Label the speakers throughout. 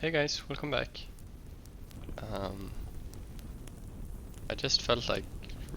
Speaker 1: Hey guys, welcome back. I just felt like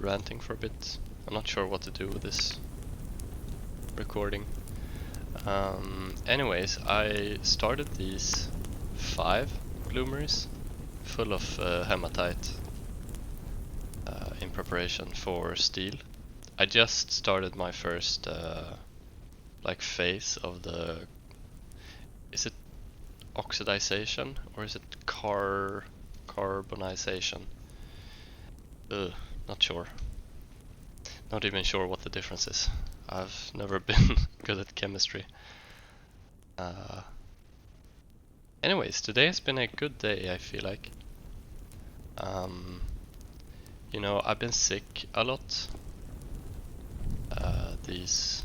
Speaker 1: ranting for a bit. I'm not sure what to do with this recording. Anyways, I started these 5 bloomeries full of hematite in preparation for steel. I just started my first like phase of the... Is it oxidization or is it carbonization? Not sure. Not even sure what the difference is. I've never been good at chemistry. Anyways, today has been a good day, I feel like. You know, I've been sick a lot. These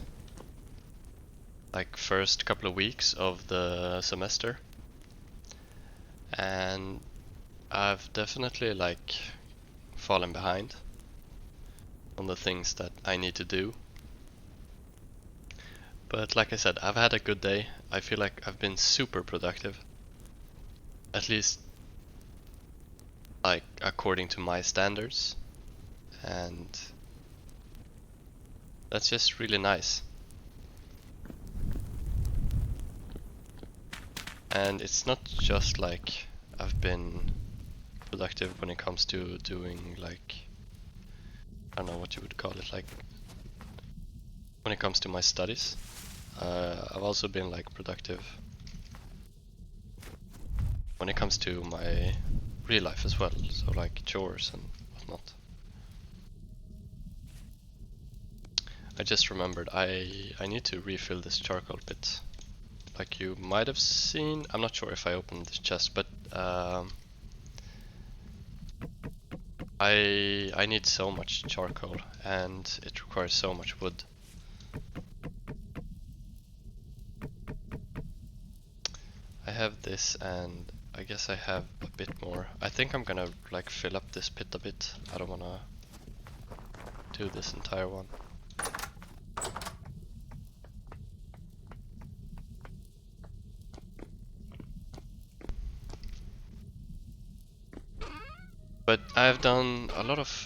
Speaker 1: like first couple of weeks of the semester. And I've definitely like fallen behind on the things that I need to do. But like I said, I've had a good day. I feel like I've been super productive. At least like according to my standards. And that's just really nice. And it's not just like I've been productive when it comes to doing like, I don't know what you would call it, like when it comes to my studies. I've also been like productive when it comes to my real life as well, so like chores and whatnot. I just remembered I need to refill this charcoal pit. Like you might have seen, I'm not sure if I opened this chest, but I need so much charcoal and it requires so much wood. I have this and I guess I have a bit more. I think I'm gonna like fill up this pit a bit. I don't wanna do this entire one. But I've done a lot of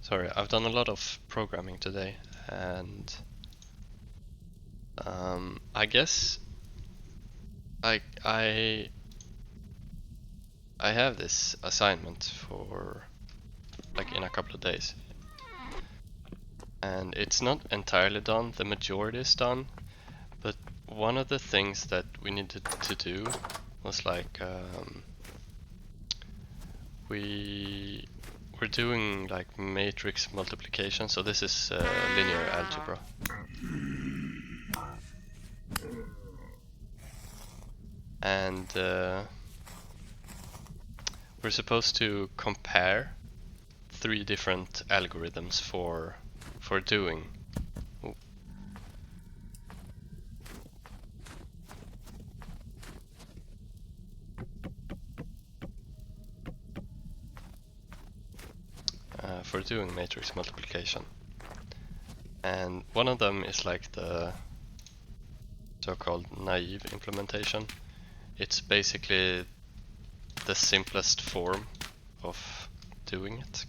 Speaker 1: I've done a lot of programming today, and I guess I have this assignment for like in a couple of days, and it's not entirely done. The majority is done, but one of the things that we needed to do was like we're doing like matrix multiplication, so this is linear algebra. And we're supposed to compare 3 different algorithms for doing. For doing matrix multiplication. And one of them is like the so-called naive implementation. It's basically the simplest form of doing it.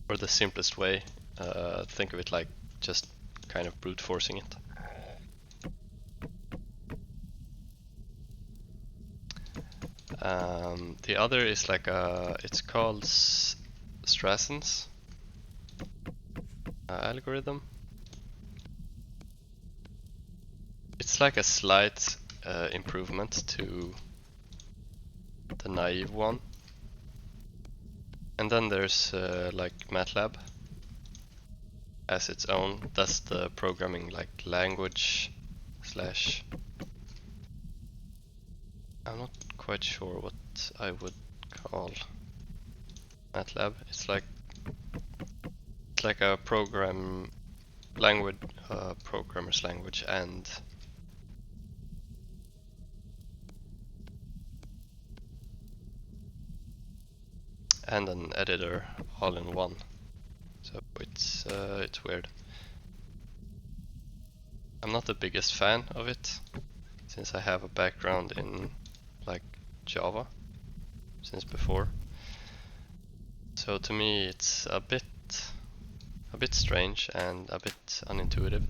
Speaker 1: Or the simplest way. Think of it like just kind of brute forcing it. The other is like it's called Strassen's algorithm. It's like a slight improvement to the naive one. And then there's like MATLAB as its own. That's the programming like language slash... I'm not quite sure what I would call MATLAB. It's like a program language, programmer's language, and an editor all in one. So it's weird. I'm not the biggest fan of it, since I have a background in like Java since before. So to me it's a bit strange and a bit unintuitive.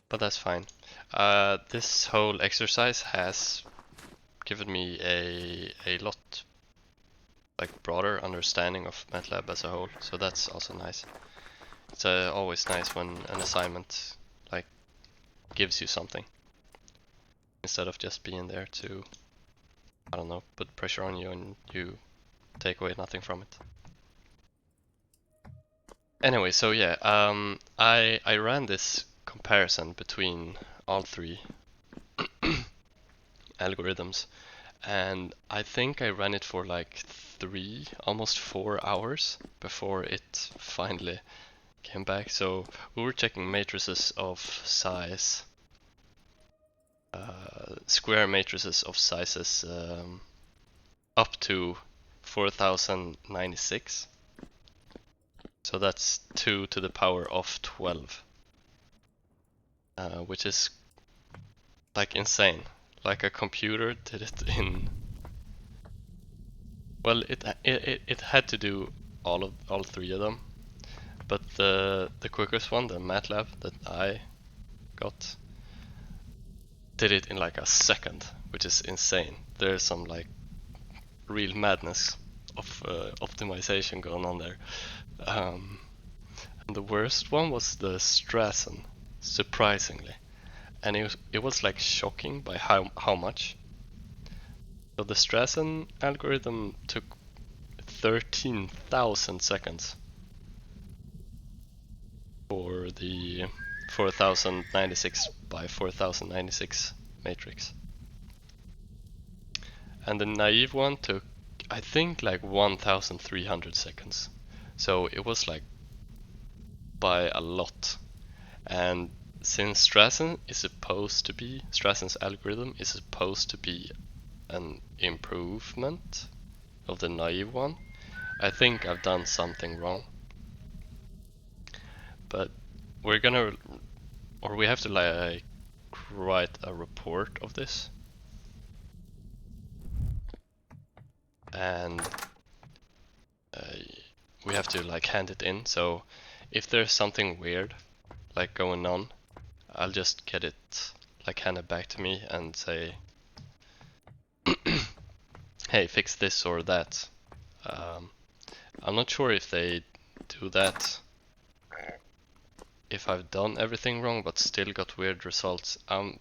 Speaker 1: But that's fine. This whole exercise has given me a lot like broader understanding of MATLAB as a whole, so that's also nice. It's always nice when an assignment like gives you something instead of just being there to, I don't know, put pressure on you and you take away nothing from it. Anyway, so yeah, I ran this comparison between all three algorithms, and I think I ran it for like 3, almost 4 hours before it finally came back. So we were checking matrices of size, square matrices of sizes up to 4096. So that's 2 to the power of 12, which is like insane. Like a computer did it in. Well, it had to do all three of them, but the quickest one, the MATLAB that I got, did it in like a second, which is insane. There's some like real madness of optimization going on there. And the worst one was the Strassen, surprisingly, and it was like shocking by how much. So the Strassen algorithm took 13,000 seconds for the 4096 by 4096 matrix. And the naive one took, I think, like 1300 seconds. So it was like by a lot. And since Strassen's algorithm is supposed to be an improvement of the naive one, I think I've done something wrong. But we have to like write a report of this. And we have to like hand it in. So if there's something weird like going on, I'll just get it like handed back to me and say, hey, fix this or that. I'm not sure if they do that if I've done everything wrong but still got weird results. I'm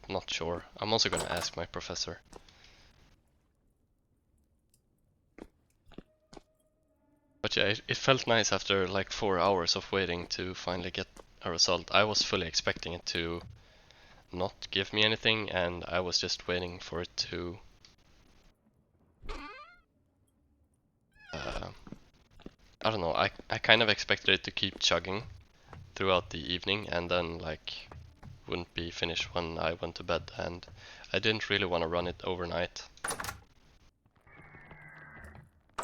Speaker 1: not sure. I'm also gonna ask my professor. But yeah, it felt nice after like 4 hours of waiting to finally get a result. I was fully expecting it to not give me anything, and I was just waiting for it to I don't know, I kind of expected it to keep chugging throughout the evening and then like wouldn't be finished when I went to bed, and I didn't really want to run it overnight.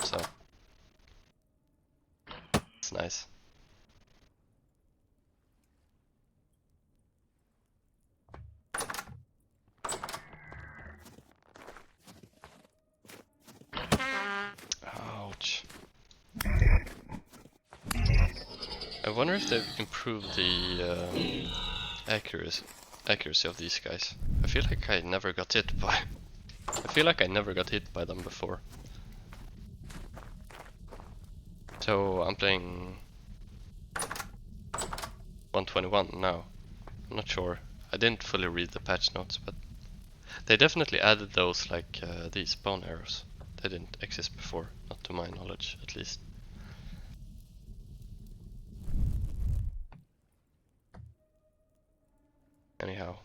Speaker 1: So it's nice. Ouch. I wonder if they've improved the accuracy of these guys. I feel like I never got hit by them before. So I'm playing 121 now. I'm not sure. I didn't fully read the patch notes, but they definitely added those like these bone arrows. They didn't exist before, not to my knowledge at least. Anyhow,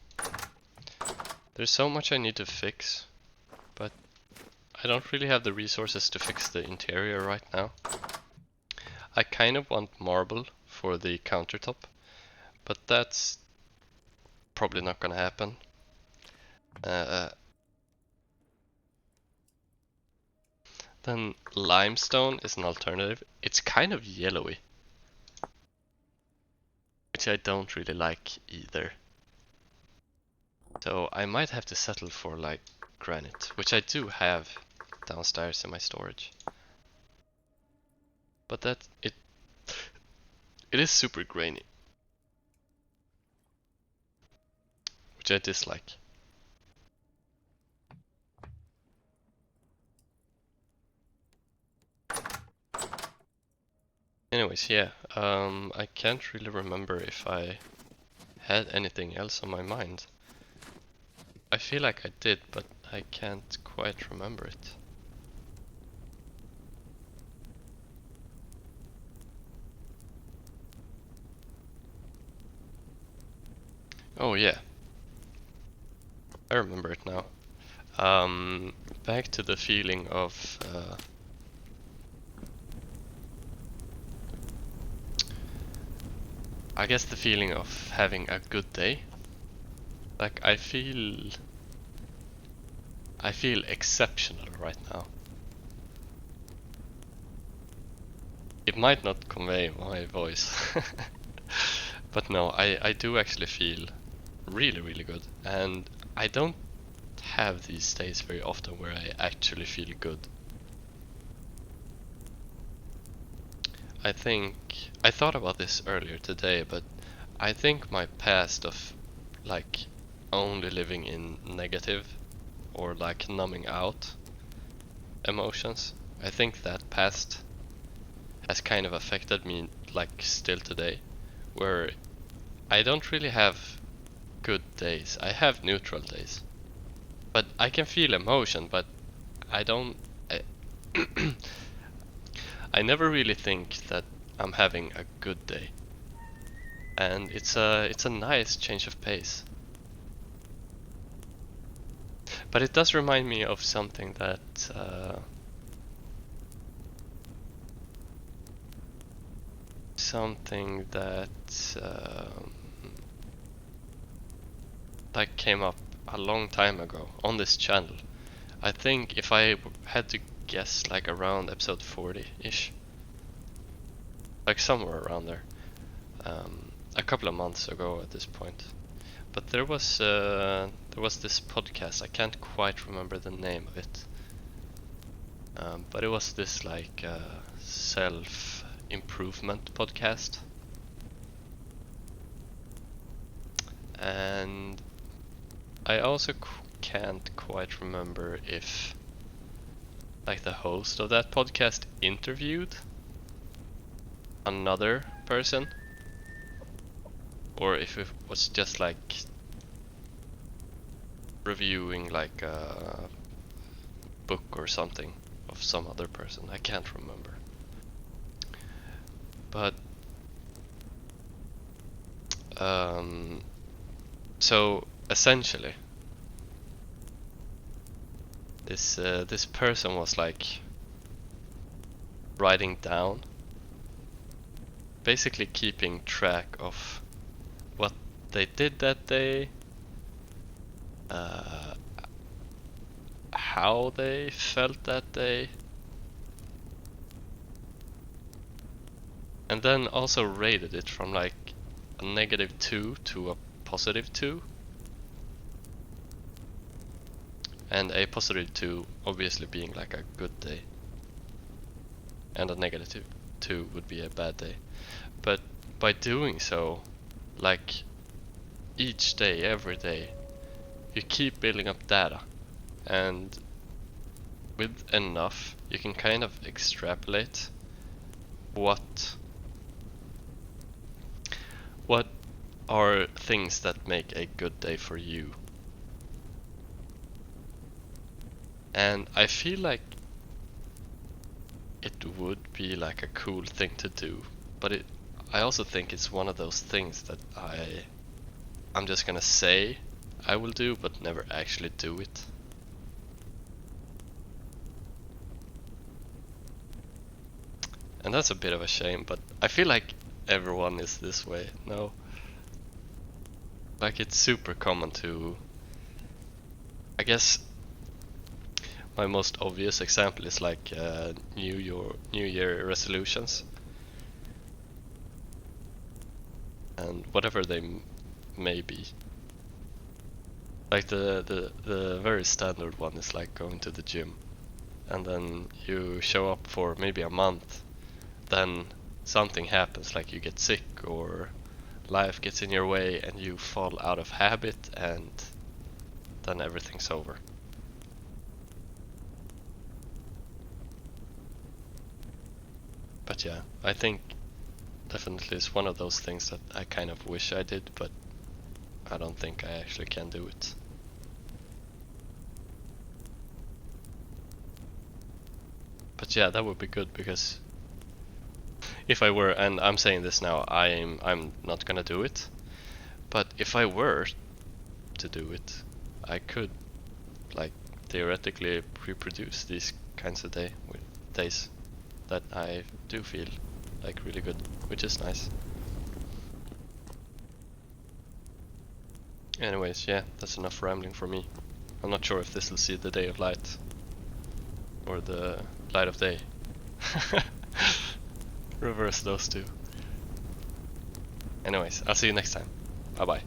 Speaker 1: there's so much I need to fix, but I don't really have the resources to fix the interior right now. I kind of want marble for the countertop, but that's probably not gonna happen. Then limestone is an alternative. It's kind of yellowy, which I don't really like either. So I might have to settle for like granite, which I do have downstairs in my storage. But it is super grainy, which I dislike. Anyways, yeah, I can't really remember if I had anything else on my mind. I feel like I did, but I can't quite remember it. Oh yeah, I remember it now. Back to the feeling of I guess the feeling of having a good day. Like I feel exceptional right now. It might not convey my voice. But no, I do actually feel really, really good. And I don't have these days very often where I actually feel good. I think I thought about this earlier today, but I think my past of like only living in negative or like numbing out emotions, I think that past has kind of affected me like still today, where I don't really have good days. I have neutral days. But I can feel emotion, but I don't I, I never really think that I'm having a good day. And it's a nice change of pace. But it does remind me of something that that came up a long time ago on this channel. I think if I had to guess, like around episode 40-ish, like somewhere around there, a couple of months ago at this point. But there was this podcast. I can't quite remember the name of it, but it was this like self improvement podcast, and I also can't quite remember if like the host of that podcast interviewed another person or if it was just like reviewing like a book or something of some other person. I can't remember. But so essentially this person was like writing down, basically keeping track of what they did that day, how they felt that day, and then also rated it from like a -2 to a +2, and a +2 obviously being like a good day, and a -2 would be a bad day. But by doing so, like each day, every day, you keep building up data, and with enough, you can kind of extrapolate what are things that make a good day for you. And I feel like it would be like a cool thing to do, but I also think it's one of those things that I'm just gonna say I will do, but never actually do it. And that's a bit of a shame, but I feel like everyone is this way, no? Like it's super common to, I guess my most obvious example is like New Year resolutions. And whatever they may be. Like the very standard one is like going to the gym, and then you show up for maybe a month, then something happens, like you get sick or life gets in your way and you fall out of habit, and then everything's over. But yeah, I think definitely it's one of those things that I kind of wish I did, but I don't think I actually can do it. But yeah, that would be good, because if I were, and I'm saying this now, I'm not gonna do it, but if I were to do it, I could, like, theoretically reproduce these kinds of days that I do feel like really good, which is nice. Anyways, yeah, that's enough rambling for me. I'm not sure if this will see the day of light or the light of day. Reverse those two. Anyways, I'll see you next time. Bye bye.